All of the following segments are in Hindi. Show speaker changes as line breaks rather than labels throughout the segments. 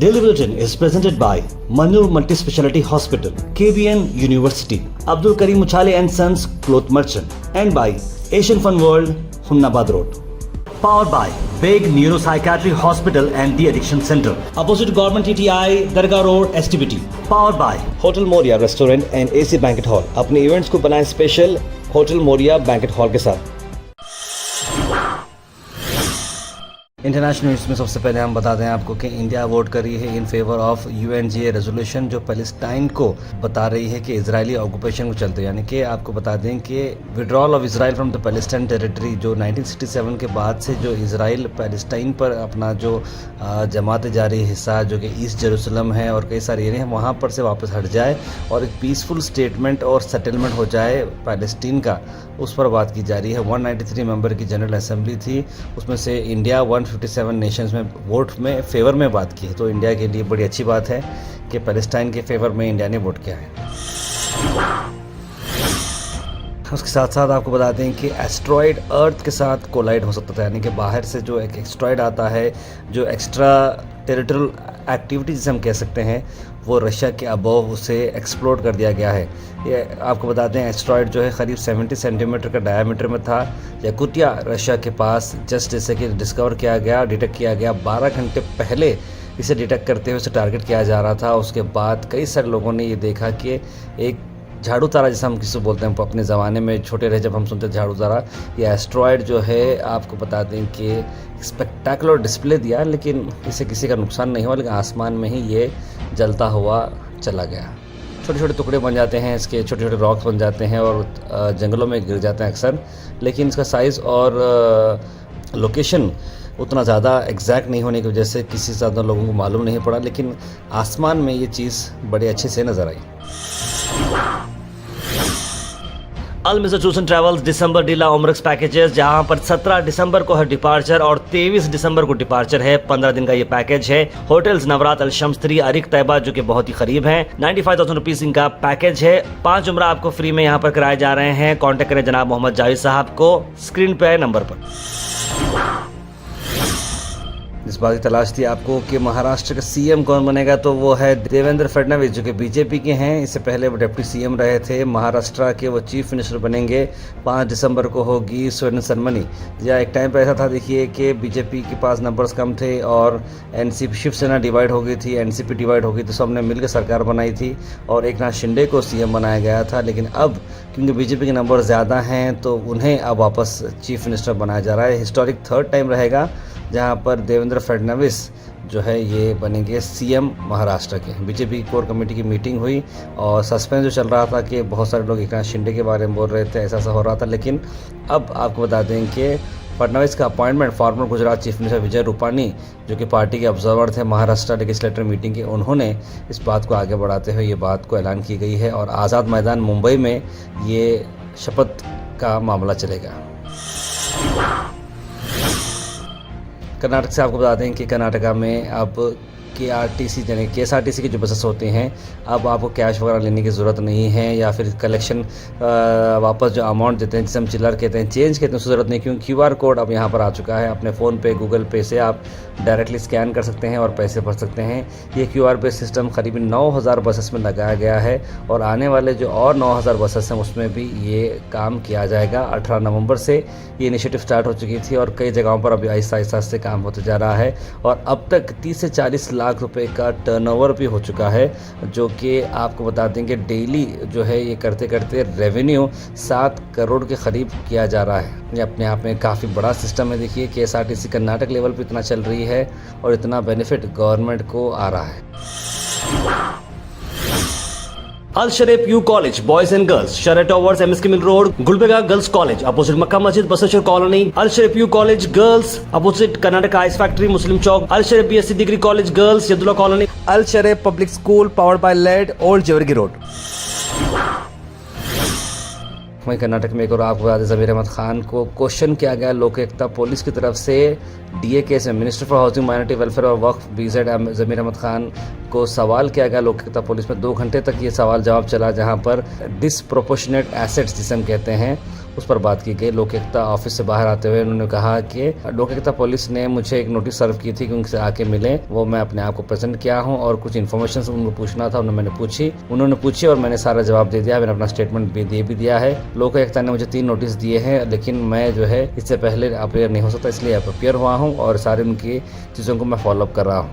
Daily Bulletin is presented by Manur Multi-Speciality Hospital, KBN University, Abdul Karim Uchale and Sons Cloth Merchant, and by Asian Fun World, Hunnabad Road. Powered by Big Neuropsychiatry Hospital and The Addiction Center, opposite Government TTI, Darga Road, STBT. Powered by Hotel Moria Restaurant and AC Banquet Hall. अपने इवेंट्स को बनाएं special hotel Moriya banquet hall के साथ। इंटरनेशनल न्यूज़ में सबसे पहले हम बता दें आपको कि इंडिया वोट कर रही है in favour of UNGA resolution, जो पैलेस्टाइन को बता रही है कि इजरायली ऑक्यूपेशन को चलते, यानी कि आपको बता दें कि withdrawal of Israel from the Palestine territory, जो 1967 के बाद से जो इसराइल पैलेस्टाइन पर अपना जो जमाते जारी हिस्सा जो कि ईस्ट जेरूसलम है और कई सारे एरिया हैं वहाँ पर से वापस हट जाए और एक पीसफुल स्टेटमेंट और सेटलमेंट हो जाए पैलेस्टीन का, उस पर बात की जा रही है। 193 मेंबर की जनरल असेंबली थी, उसमें से इंडिया 157 नेशंस में वोट में फेवर में बात की है। तो इंडिया के लिए बड़ी अच्छी बात है कि पैलेस्टाइन के फेवर में इंडिया ने वोट किया है। उसके साथ साथ आपको बता दें कि एस्ट्रॉयड अर्थ के साथ कोलाइड हो सकता था, यानी कि बाहर से जो एक एस्ट्रॉयड आता है, जो एक्स्ट्रा टेरिटोरियल एक्टिविटी जिसे हम कह सकते हैं, वो रशिया के अबव उसे एक्सप्लोर कर दिया गया है। ये आपको बता दें एस्ट्रॉयड जो है करीब 70 सेंटीमीटर का डायमीटर में था। याकुतिया रशिया के पास जस्ट जैसे कि डिस्कवर किया गया, डिटेक्ट किया गया, 12 घंटे पहले इसे डिटेक्ट करते हुए उसे टारगेट किया जा रहा था। उसके बाद कई सारे लोगों ने ये देखा कि एक झाड़ू तारा जिसे हम किसी बोलते हैं, अपने ज़माने में छोटे रहे जब हम सुनते थे झाड़ू तारा, ये एस्ट्रॉयड जो है आपको बता दें कि स्पेक्टेकुलर डिस्प्ले दिया, लेकिन इससे किसी का नुकसान नहीं हुआ, लेकिन आसमान में ही ये जलता हुआ चला गया। छोटे छोटे टुकड़े बन जाते हैं इसके, छोटे छोटे रॉक्स बन जाते हैं और जंगलों में गिर जाते हैं अक्सर, लेकिन इसका साइज़ और लोकेशन उतना ज़्यादा एग्जैक्ट नहीं होने की वजह से किसी ज़्यादा लोगों को मालूम नहीं पड़ा, लेकिन आसमान में ये चीज़ बड़े अच्छे से नज़र आई। Al mister tours and travels दिसंबर डीला उम्रक्स पैकेजेस, जहां पर 17 दिसंबर को है डिपार्चर और 23 दिसंबर को डिपार्चर है। 15 दिन का ये पैकेज है। होटल्स नवरात, अल शम्स 3, अरिक तैयबा जो कि बहुत ही करीब हैं। 95,000 रुपीज़ इनका पैकेज है। 5 उम्रा आपको फ्री में यहाँ पर कराए जा रहे हैं। कॉन्टैक्ट करें जनाब मोहम्मद जावेद साहब को स्क्रीन पे नंबर पर। इस बात की तलाश थी आपको कि महाराष्ट्र का CM कौन बनेगा, तो वो है देवेंद्र फडणवीस जो कि BJP के हैं। इससे पहले वो डिप्टी CM रहे थे। महाराष्ट्र के वो चीफ मिनिस्टर बनेंगे। 5 दिसंबर को होगी स्वर्ण सेरेमनी। या एक टाइम पर ऐसा था देखिए कि BJP के पास नंबर्स कम थे और NCP शिवसेना डिवाइड हो गई थी, NCP डिवाइड हो गई, तो सबने मिलकर सरकार बनाई थी और एक नाथ शिंदे को CM बनाया गया था। लेकिन अब क्योंकि BJP के नंबर ज़्यादा हैं तो उन्हें अब वापस चीफ मिनिस्टर बनाया जा रहा है। हिस्टोरिक 3rd टाइम रहेगा जहां पर देवेंद्र फडणवीस जो है ये बनेंगे CM महाराष्ट्र के। BJP कोर कमेटी की मीटिंग हुई और सस्पेंस जो चल रहा था कि बहुत सारे लोग एक नाथ शिंदे के बारे में बोल रहे थे, ऐसा हो रहा था, लेकिन अब आपको बता दें कि फडणवीस का appointment former Gujarat chief minister Vijay Rupani जो कि पार्टी के ऑब्जर्वर थे महाराष्ट्र लेजिस्लेटिव मीटिंग के, उन्होंने इस बात को आगे बढ़ाते हुए ये बात को ऐलान की गई है और आज़ाद मैदान मुंबई में ये शपथ का मामला चलेगा। कर्नाटक से आपको बता दें कि कर्नाटका में अब KRTC यानी KSRTC की जो बसेस होती हैं, अब आपको कैश वगैरह लेने की ज़रूरत नहीं है या फिर कलेक्शन वापस जो अमाउंट देते हैं जिसे हम चिल्लर कहते हैं, चेंज कहते हैं, उसकी ज़रूरत नहीं, क्योंकि QR कोड अब यहाँ पर आ चुका है। अपने फ़ोन पे, गूगल पे से आप डायरेक्टली स्कैन कर सकते हैं और पैसे भर सकते हैं। ये QR बेस्ड सिस्टम करीब 9,000 बसेस में लगाया गया है और आने वाले जो और 9,000 बसेस हैं उसमें भी ये काम किया जाएगा। 18 नवंबर से ये इनिशिएटिव स्टार्ट हो चुकी थी और कई जगहों पर अभी आहिस्ता से काम होते जा रहा है और अब तक 30 से 40 लाख रुपए का टर्नओवर भी हो चुका है, जो कि आपको बता दें कि डेली जो है ये करते करते रेवेन्यू 7 करोड़ के करीब किया जा रहा है। ये अपने आप में काफ़ी बड़ा सिस्टम है। देखिए KSRTC कर्नाटक लेवल पे इतना चल रही है और इतना बेनिफिट गवर्नमेंट को आ रहा है। Al Sharif U college boys and girls, शरट towers, MSK mill road, Gulbarga girls college opposite Makka Masjid, Basaveshwar colony. Al Sharif U college girls opposite Karnataka ice factory, Muslim Chowk. Al Sharif BSc degree college girls, Yadullah colony.
Al Sharif public school powered by लेड, ओल्ड जेवरगी रोड।
वहीं कर्नाटक में एक और आपको बता दें ज़मीर अहमद खान को क्वेश्चन किया गया लोक एकता पुलिस की तरफ से DA केस में। Minister for housing, minority welfare और वक्फ BZ ज़मीर अहमद खान को सवाल किया गया लोक एकता पुलिस में। 2 घंटे तक ये सवाल जवाब चला, जहां पर डिसप्रोपोर्शनेट एसेट्स जिसे हम कहते हैं उस पर बात की गई। लोक एकता ऑफिस से बाहर आते हुए उन्होंने कहा कि लोक एकता पुलिस ने मुझे एक नोटिस सर्व की थी कि उनसे आके मिले, वो मैं अपने आप को प्रेजेंट किया हूँ और कुछ इन्फॉर्मेशन उनको पूछना था, उन्होंने पूछी और मैंने सारा जवाब दे दिया। मैंने अपना स्टेटमेंट भी दिया है। लोक एकता ने मुझे 3 नोटिस दिए हैं, लेकिन मैं जो है इससे पहले अपेयर नहीं हो सकता, इसलिए अपेयर हुआ हूँ और सारी उनकी चीज़ों को मैं फॉलोअप कर रहा हूँ।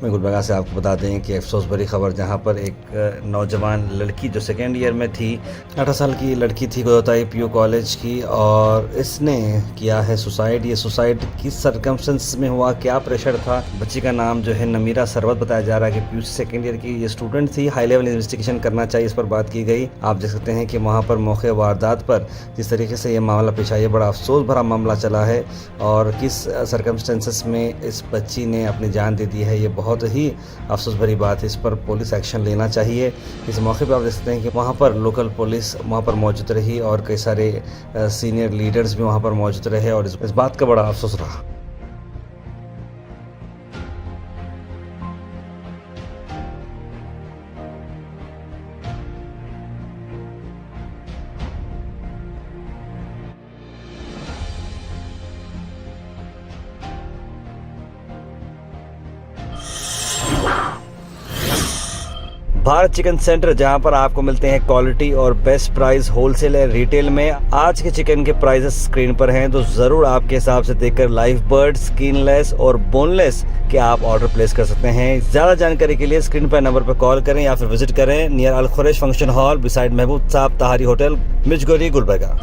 मैं गुलबर्गा से आपको बता दें कि अफसोस भरी खबर, जहां पर एक नौजवान लड़की जो सेकेंड ईयर में थी, 18 साल की लड़की थी कोताही पीयू कॉलेज की, और इसने किया है सुसाइड। ये सुसाइड किस सर्कमस्टेंस में हुआ, क्या प्रेशर था? बच्ची का नाम जो है नमीरा सरवत बताया जा रहा है कि पीयू सेकेंड ईयर की ये स्टूडेंट थी। हाई लेवल इन्वेस्टिगेशन करना चाहिए, इस पर बात की गई। आप देख सकते हैं कि वहाँ पर मौके वारदात पर जिस तरीके से ये मामला पेश आया, बड़ा अफसोस भरा मामला चला है और किस सर्कमस्टेंसेस में इस बच्ची ने अपनी जान दे दी है, ये बहुत ही अफसोस भरी बात है। इस पर पुलिस एक्शन लेना चाहिए। इस मौके पर आप देख सकते हैं कि वहाँ पर लोकल पुलिस वहाँ पर मौजूद रही और कई सारे सीनियर लीडर्स भी वहाँ पर मौजूद रहे और इस बात का बड़ा अफसोस रहा। भारत चिकन सेंटर, जहां पर आपको मिलते हैं क्वालिटी और बेस्ट प्राइस होलसेल और रिटेल में। आज के चिकन के प्राइसेस स्क्रीन पर हैं, तो ज़रूर आपके हिसाब से देखकर लाइव बर्ड, स्किनलेस और बोनलेस के आप ऑर्डर प्लेस कर सकते हैं। ज़्यादा जानकारी के लिए स्क्रीन पर नंबर पर कॉल करें या फिर विजिट करें नियर अल खुरैश फंक्शन हॉल बिसाइड महबूब साहब ताहारी होटल, मिर्जगोरी, गुलबर्गा।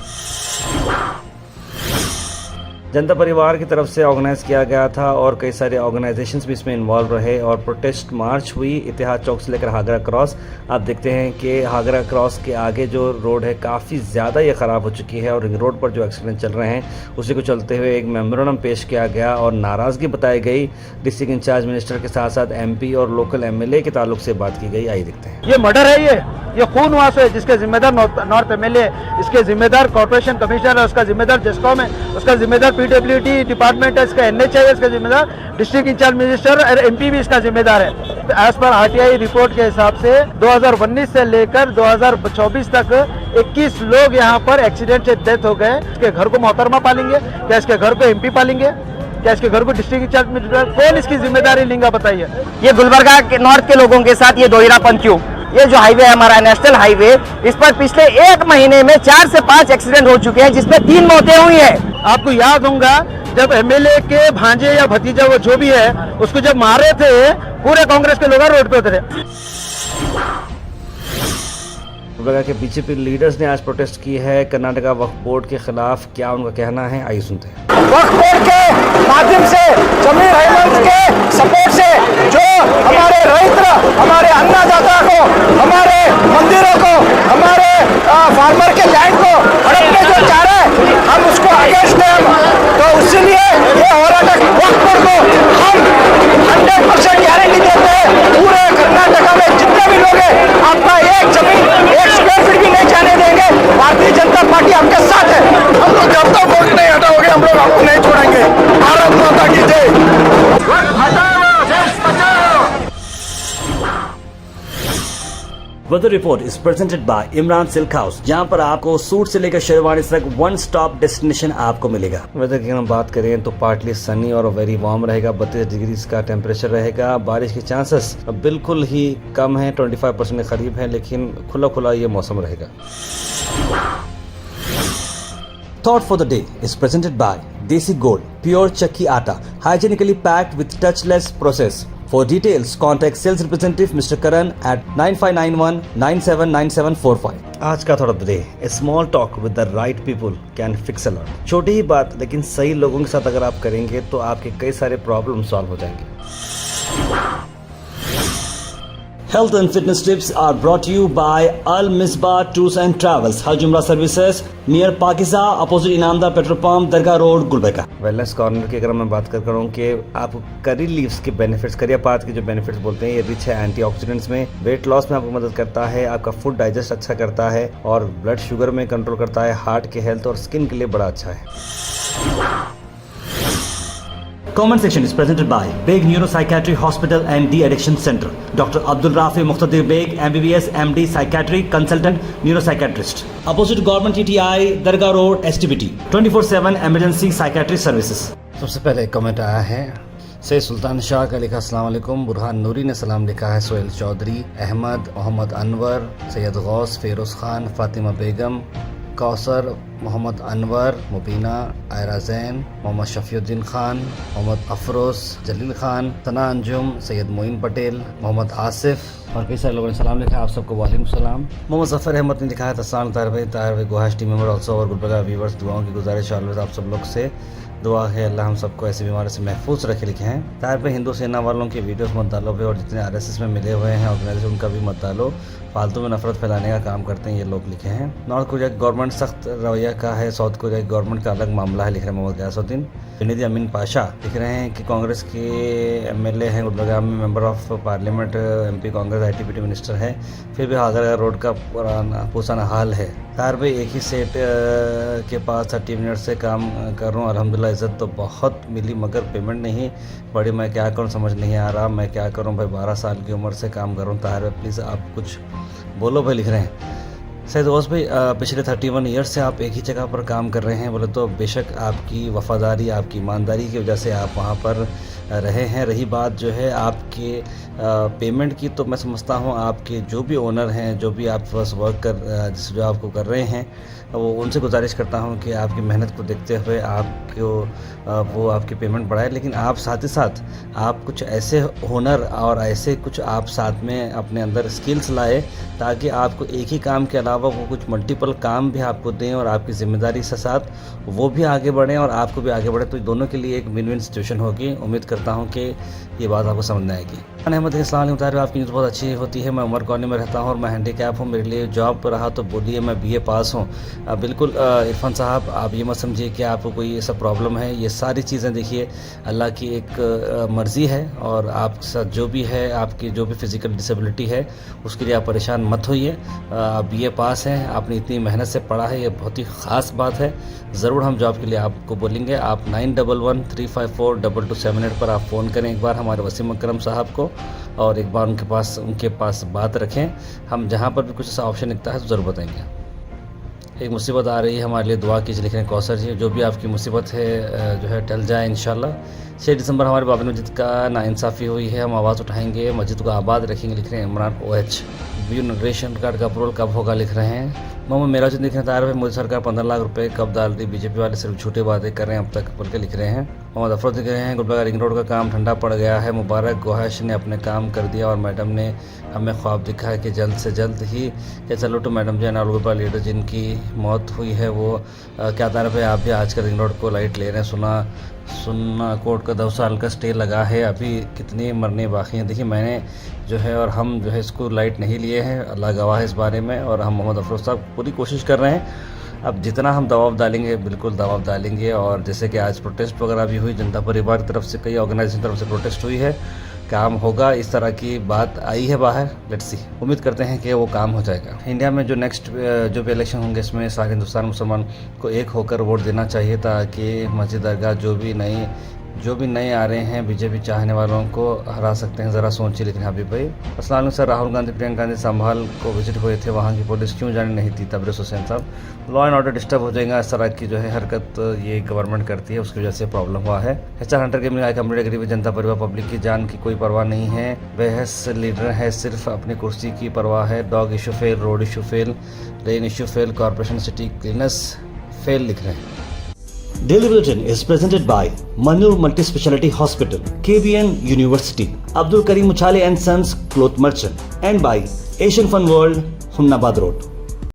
जनता परिवार की तरफ से ऑर्गेनाइज किया गया था और कई सारे ऑर्गेनाइजेशंस भी इसमें इन्वॉल्व रहे और प्रोटेस्ट मार्च हुई इतिहाद चौक से लेकर हागरा क्रॉस। आप देखते हैं कि हागरा क्रॉस के आगे जो रोड है काफ़ी ज़्यादा ये ख़राब हो चुकी है और रिंग रोड पर जो एक्सीडेंट चल रहे हैं उसी को चलते हुए एक मेमोरेंडम पेश किया गया और नाराज़गी बताई गई। डिस्ट्रिक्ट इंचार्ज मिनिस्टर के साथ साथ MP और लोकल MLA के ताल्लुक से बात की गई। आइए देखते हैं।
ये मर्डर है, ये खून हुआ है, जिसके जिम्मेदार नॉर्थ MLA, इसके जिम्मेदार कॉर्पोरेशन कमिश्नर है, उसका जिम्मेदार जेस्कॉम है, उसका जिम्मेदार PWD डिपार्टमेंट है, इसका NHI है, इसका जिम्मेदार डिस्ट्रिक्ट इंचार्ज मिनिस्टर और MP भी इसका जिम्मेदार है। एज पर RTI रिपोर्ट के हिसाब से 2019 से लेकर 2024 तक 21 लोग यहाँ पर एक्सीडेंट से डेथ हो गए। इसके घर को मोहतरमा पालेंगे क्या? इसके घर को MP पालेंगे क्या? इसके घर को डिस्ट्रिक्ट इंचार्ज मिनिस्टर? कौन इसकी जिम्मेदारी लेंगे बताइए?
ये गुलबर्गा के नॉर्थ के लोगों के साथ ये दोहरापन क्यों? ये जो हाईवे है हमारा नेशनल हाईवे, इस पर पिछले 1 महीने में 4 से 5 एक्सीडेंट हो चुके हैं, जिसमें 3 मौतें हुई हैं।
आपको याद होगा जब MLA के भांजे या भतीजा वो जो भी है उसको जब मारे थे, पूरे कांग्रेस के लोग रोड पे उतरे।
गुलबर्गा के BJP लीडर्स ने आज प्रोटेस्ट की है कर्नाटका वक्फ बोर्ड के खिलाफ। क्या उनका कहना है, आइए सुनते हैं।
वक्फ बोर्ड के माध्यम से, जमीर अहमद के सपोर्ट से जो हमारे रैयत, हमारे अन्नदाता को, हमारे मंदिरों को, हमारे फार्मर के लैंड को हड़पने जो चाह रहे हैं, हम उसको अगेंस्ट हैं। तो इसलिए ये हो रहा है वक्फ बोर्ड को हम 100% गारंटी देते हैं, पूरे कर्नाटका में जितने भी लोग हैं आपका एक जमीन 1 स्क्वायर फीट भी नहीं जाने देंगे। भारतीय जनता पार्टी आपके साथ है। हम लोग जब तक वोट नहीं हटाओगे हम लोग आपको नहीं छोड़ेंगे। भारत माता की जय।
Weather report is presented by Imran silk house, जहां पर आपको सूट से लेकर शेरवानी तक वन स्टॉप डेस्टिनेशन आपको मिलेगा। वेदर की हम बात करें तो पार्टली सनी और वेरी वार्म रहेगा। 32 डिग्री का टेम्परेचर रहेगा। बारिश के चांसेस बिल्कुल ही कम है, 25% के करीब है, लेकिन खुला खुला ये मौसम रहेगा। Thought for the day is presented by Desi Gold, pure chakki atta, hygienically packed with touchless process. For details, contact sales representative Mr. Karan at 9591 979745. आज का थोड़ा day, a small talk with the right people can fix a lot. छोटी ही बात लेकिन सही लोगों के साथ अगर आप करेंगे तो आपके कई सारे प्रॉब्लम सॉल्व हो जाएंगे। Health and fitness tips are brought to you by Al Misbah Tours and Travels, Hal Jumrah Services, near Pakiza, opposite Inamda Petrol Pump, Dargah Road, Gulbarga. Wellness corner की अगर मैं बात कर रहा हूँ कि आप करी लीव्स के बेनिफिट्स, करियापात के जो बेनिफिट्स बोलते हैं, ये रिच है एंटीऑक्सीडेंट्स में, वेट लॉस में आपको मदद करता है, आपका फूड डाइजेस्ट अच्छा करता है और ब्लड शुगर में कंट्रोल करता है, हार्ट के हेल्थ और स्किन के लिए बड़ा अच्छा है।
Comment section is presented by Beg Neuropsychiatry Hospital and De-Addiction Center. Dr. Abdul Rafi Muqtadir Beg, MBBS, MD, Psychiatry, Consultant, Neuropsychiatrist. Opposite Government TTI, Dargah Road, STBT. 24/7 Emergency Psychiatry Services.
सबसे पहले एक कमेंट आया है सैयद सुल्तान शाह का लिखा अस्सलाम वालेकुम। बुरहान नूरी ने सलाम लिखा है। सोहेल चौधरी, अहमद, मोहम्मद अनवर, सैयद गौस, फेरोज़ खान, फातिमा बेगम, कौसर, मोहम्मद अनवर, मुबीना, आयरा जैन, मोहम्मद शफीउद्दीन खान, मोहम्मद अफरोज़, जलील खान, सना अंजुम, सैयद मोइन पटेल, मोहम्मद आसिफ और कई सारे लोगों ने सलाम लिखा है। आप सबको वालेकुम सलाम। मोहम्मद ज़फ़र अहमद ने लिखा है तस्सान ताहिर भाई गुहाश टीम मेंबर ऑल्सो और गुलबर्गा व्यूवर्स, दुआओं की गुजारिश ऑलवेज आप सब लोग से दुआ है अल्लाह हम सबको ऐसी बीमारी से महफूज रखे। लिखे हैं ताहिर भाई हिंदू सेना वालों की वीडियोस मत डालो भाई, और जितने आरएसएस में मिले हुए हैं ऑर्गेनाइजेशन उनका भी मत डालो, फालतू में नफरत फैलाने का काम करते हैं ये लोग। लिखे हैं नॉर्थ कोरिया की गवर्नमेंट सख्त रवैया का है, साउथ कोरिया की गवर्नमेंट का अलग मामला है। लिख रहे हैं मोहम्मद गयासुद्दीन। जुनैदी अमीन पाशा लिख रहे हैं कि कांग्रेस के एमएलए हैं, गुलबर्गा में member of parliament, MP Congress, ITBT minister है, फिर भी हाजरा रोड का पुराना हाल है। तार भाई एक ही सेट के पास 30 मिनट से काम कर रहा हूँ, अल्हम्दुलिल्लाह इज़्ज़त तो बहुत मिली मगर पेमेंट नहीं बड़ी, मैं क्या करूँ समझ नहीं आ रहा, मैं क्या करूँ भाई, 12 साल की उम्र से काम कर रहा हूँ। तार भाई प्लीज़ आप कुछ बोलो भाई। लिख रहे हैं सैयद गौस भाई पिछले 31 ईयर्स से आप एक ही जगह पर काम कर रहे हैं, बोले तो बेशक आपकी वफ़ादारी, आपकी ईमानदारी की वजह से आप वहाँ पर रहे हैं। रही बात जो है आपके पेमेंट की, तो मैं समझता हूँ आपके जो भी ओनर हैं, जो भी आप फर्स्ट वर्क कर जिस जो आपको कर रहे हैं, वो उनसे गुजारिश करता हूँ कि आपकी मेहनत को देखते हुए आपको वो आपकी पेमेंट बढ़ाए। लेकिन आप साथ ही साथ आप कुछ ऐसे हुनर और ऐसे कुछ आप साथ में अपने अंदर स्किल्स लाए ताकि आपको एक ही काम के अलावा वो कुछ मल्टीपल काम भी आपको दें और आपकी ज़िम्मेदारी से साथ वो भी आगे बढ़ें और आपको भी आगे बढ़े, तो दोनों के लिए एक विन विन सिचुएशन होगी। उम्मीद करता हूँ कि ये बात आपको समझ में आएगी। अहमद इस्लाम आपकी न्यूज़ बहुत अच्छी होती है। मैं उमर कॉलोनी में रहता हूँ और मैं हैंडीकैप हूँ, मेरे लिए जॉब पर रहा तो बोलिए, मैं बीए पास हूँ। बिल्कुल इरफान साहब आप ये मत समझिए कि आपको कोई ऐसा प्रॉब्लम है, ये सारी चीज़ें देखिए अल्लाह की एक मर्ज़ी है और आपके साथ जो भी है, आपकी जो भी फिज़िकल डिसेबिलिटी है उसके लिए आप परेशान मत होइए। आप बीए पास हैं, आपने इतनी मेहनत से पढ़ा है, ये बहुत ही ख़ास बात है। ज़रूर हम जॉब के लिए आपको बोलेंगे। आप 9113542278 पर आप फ़ोन करें एक बार हमारे वसीम अकरम साहब को और एक बार उनके पास बात रखें। हम जहाँ पर भी कुछ ऐसा ऑप्शन दिखता है तो ज़रूर बताएंगे। एक मुसीबत आ रही है, हमारे लिए दुआ कीजिए। लिख रहे हैं कौसर जी, जो भी आपकी मुसीबत है जो है टल जाए इंशाल्लाह। 6 दिसंबर हमारे बाबरी मस्जिद का नाइंसाफ़ी हुई है, हम आवाज़ उठाएंगे, मस्जिद को आबाद रखेंगे। लिख रहे हैं इमरान OH। रेशन कार्ड का अप्रूवल कब होगा? लिख रहे हैं मोहम्मद मेराज लिख रहे हैं तार भाई मोदी सरकार 15 लाख रुपए कब डाल रही, बीजेपी वाले सिर्फ झूठे वादे कर रहे हैं अब तक बोल के लिख रहे हैं। मोहम्मद अफरोज लिख रहे हैं गुलबर्गा रिंग रोड का काम ठंडा पड़ गया है, मुबारक गुहाश ने अपने काम कर दिया और मैडम ने हमें ख्वाब दिखा है कि जल्द से जल्द ही क्या चलो टू मैडम जी और गुलबर्गा लीडर जिनकी मौत हुई है वो क्या तार भाई आप भी आज का रिंग रोड को लाइट ले रहे हैं? सुनना कोर्ट का 2 साल का स्टे लगा है, अभी कितने मरने बाकी हैं। देखिए मैंने जो है और हम जो है इसको लाइट नहीं लिए हैं, अल्लाह गवाह है इस बारे में, और हम मोहम्मद अफरोज साहब पूरी कोशिश कर रहे हैं। अब जितना हम दबाव डालेंगे बिल्कुल दबाव डालेंगे, और जैसे कि आज प्रोटेस्ट वगैरह भी हुई, जनता परिवार की तरफ से कई ऑर्गेनाइजेशन तरफ से प्रोटेस्ट हुई है, काम होगा, इस तरह की बात आई है बाहर। लेट्स सी, उम्मीद करते हैं कि वो काम हो जाएगा। इंडिया में जो नेक्स्ट जो भी इलेक्शन होंगे इसमें सारे हिंदुस्तान मुसलमान को एक होकर वोट देना चाहिए ताकि मस्जिद दरगाह जो भी नए आ रहे हैं बीजेपी चाहने वालों को हरा सकते हैं। ज़रा सोचिए। लेकिन हबीब भाई अस्सलाम सर, राहुल गांधी प्रियंका गांधी संभाल को विजिट हुए थे, वहाँ की पुलिस क्यों जानी नहीं थी? तबरेज़ हुसैन साहब, लॉ एंड ऑर्डर डिस्टर्ब हो जाएगा, इस तरह की जो है हरकत ये गवर्नमेंट करती है, उसकी वजह से प्रॉब्लम हुआ है। HR हंटर के मिला कम्युनिटी गरीबी जनता परिवार पब्लिक की जान की कोई परवाह नहीं है, बेहस लीडर है, सिर्फ अपनी कुर्सी की परवाह है। Dog issue fail, road issue fail, rain issue fail, corporation city cleaners fail. लिख रहे हैं।
Daily Bulletin is presented by Manur Multi-Speciality Hospital, KBN University, Abdul Karim Uchale and Sons Cloth Merchant, and by Asian Fun World, Humnabad Road.